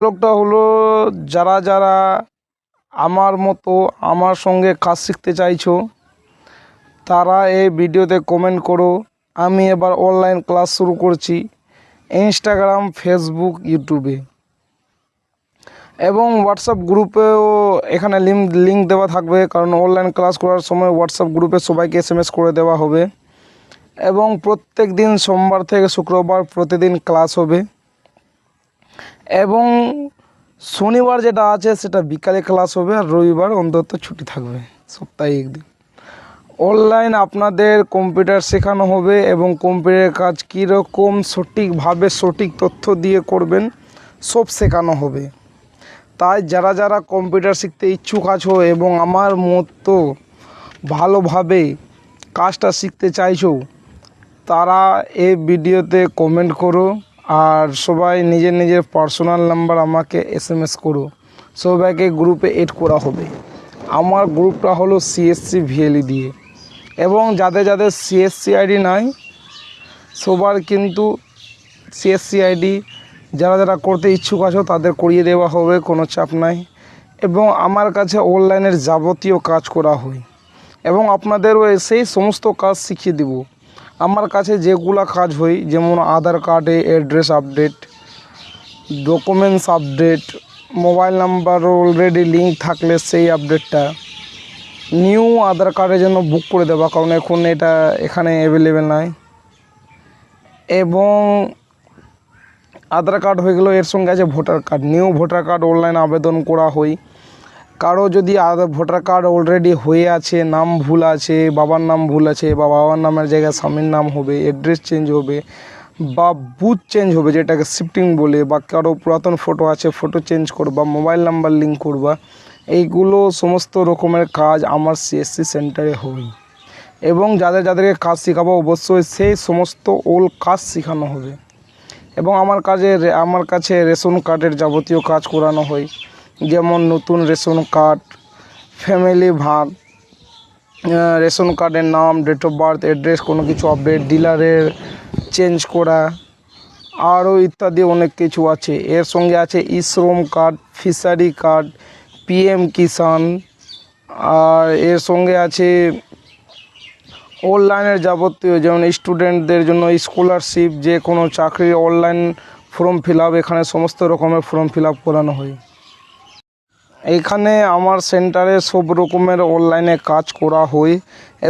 লোকটা হলো যারা যারা আমার মতো আমার সঙ্গে কাজ শিখতে চাইছো তারা এই ভিডিওতে কমেন্ট করো। আমি এবার অনলাইন ক্লাস শুরু করছি ইনস্টাগ্রাম, ফেসবুক, ইউটিউবে এবং হোয়াটসঅ্যাপ গ্রুপেও এখানে লিঙ্ক দেওয়া থাকবে, কারণ অনলাইন ক্লাস করার সময় হোয়াটসঅ্যাপ গ্রুপে সবাইকে SMS করে দেওয়া হবে এবং প্রত্যেক দিন সোমবার থেকে শুক্রবার প্রতিদিন ক্লাস হবে এবং শনিবার যেটা আছে সেটা বিকালে ক্লাস হবে আর রবিবার অন্তত ছুটি থাকবে, সপ্তাহে একদিন। অনলাইন আপনাদের কম্পিউটার শেখানো হবে এবং কম্পিউটারের কাজ কীরকম সঠিকভাবে সঠিক তথ্য দিয়ে করবেন সব শেখানো হবে। তাই যারা যারা কম্পিউটার শিখতে ইচ্ছুক আছো এবং আমার মতো ভালোভাবে কাজটা শিখতে চাইছো তারা এই ভিডিওতে কমেন্ট করো আর সবাই নিজের নিজের পার্সোনাল নাম্বার আমাকে SMS করো। সবাইকে গ্রুপে এড করা হবে। আমার গ্রুপটা হলো CSC VLE দিয়ে এবং যাদের যাদের CSC ID নাই সবার কিন্তু CSC ID যারা যারা করতে ইচ্ছুক আছো তাদের করিয়ে দেওয়া হবে, কোনো চাপ নাই। এবং আমার কাছে অনলাইনের যাবতীয় কাজ করা হয় এবং আপনাদেরও সেই সমস্ত কাজ শিখিয়ে দেব। আমার কাছে যেগুলা কাজ হয় যেমন আধার কার্ডে address update, documents update, mobile number already link থাকলে সেই আপডেটটা, নিউ আধার কার্ডের জন্য বুক করে দেওয়া কারণ এখন এটা এখানে অ্যাভেলেবেল নাই, এবং আধার কার্ড হয়ে গেল এর সঙ্গে আছে voter card. New voter card online আবেদন করা হয়। কারো যদি ভোটার কার্ড অলরেডি হয়ে আছে, নাম ভুল আছে, বাবার নাম ভুল আছে বা বাবার নামের জায়গায় স্বামীর নাম হবে, অ্যাড্রেস চেঞ্জ হবে বা বুথ চেঞ্জ হবে যেটাকে শিফটিং বলে, বা কারো পুরাতন ফটো আছে ফটো চেঞ্জ করবা, মোবাইল নাম্বার লিঙ্ক করবা, এইগুলো সমস্ত রকমের কাজ আমার CSC সেন্টারে হয় এবং যাদের যাদেরকে কাজ শেখাবো অবশ্যই সেই সমস্ত কাজ শেখানো হবে। এবং আমার কাছে রেশন কার্ডের যাবতীয় কাজ করানো হয়, যেমন নতুন রেশন কার্ড, ফ্যামিলি ভাগ, রেশন কার্ডের নাম, ডেট অফ বার্থ, অ্যাড্রেস কোনো কিছু আপডেট, ডিলারের চেঞ্জ করা, আরও ইত্যাদি অনেক কিছু আছে। এর সঙ্গে আছে শ্রম কার্ড, ফিশারি কার্ড, PM কিষাণ, আর এর সঙ্গে আছে অনলাইনের যাবতীয় যেমন স্টুডেন্টদের জন্য স্কলারশিপ, যে কোনো চাকরির অনলাইন ফর্ম ফিল আপ, এখানে সমস্ত রকমের ফর্ম ফিল আপ করানো হয়। এইখানে আমার সেন্টারে সব রকমের অনলাইনে কাজ করা হয়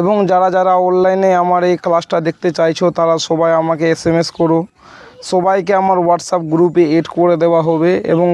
এবং যারা যারা অনলাইনে আমার এই ক্লাসটা দেখতে চাইছো তারা সবাই আমাকে SMS করো। সবাইকে আমার হোয়াটসঅ্যাপ গ্রুপে এড করে দেওয়া হবে এবং